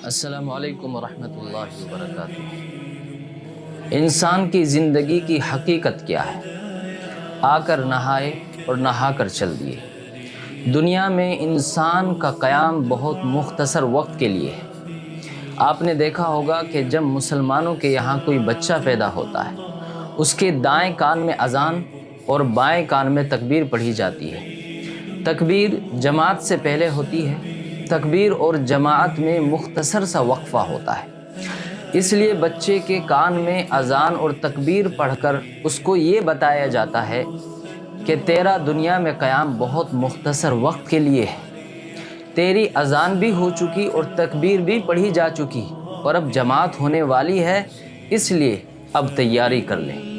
السلام علیکم ورحمۃ اللہ وبرکاتہ۔ انسان کی زندگی کی حقیقت کیا ہے؟ آ کر نہائے اور نہا کر چل دیے۔ دنیا میں انسان کا قیام بہت مختصر وقت کے لیے ہے۔ آپ نے دیکھا ہوگا کہ جب مسلمانوں کے یہاں کوئی بچہ پیدا ہوتا ہے، اس کے دائیں کان میں اذان اور بائیں کان میں تکبیر پڑھی جاتی ہے۔ تکبیر جماعت سے پہلے ہوتی ہے۔ تکبیر اور جماعت میں مختصر سا وقفہ ہوتا ہے، اس لیے بچے کے کان میں اذان اور تکبیر پڑھ کر اس کو یہ بتایا جاتا ہے کہ تیرا دنیا میں قیام بہت مختصر وقت کے لیے ہے۔ تیری اذان بھی ہو چکی اور تکبیر بھی پڑھی جا چکی اور اب جماعت ہونے والی ہے، اس لیے اب تیاری کر لے۔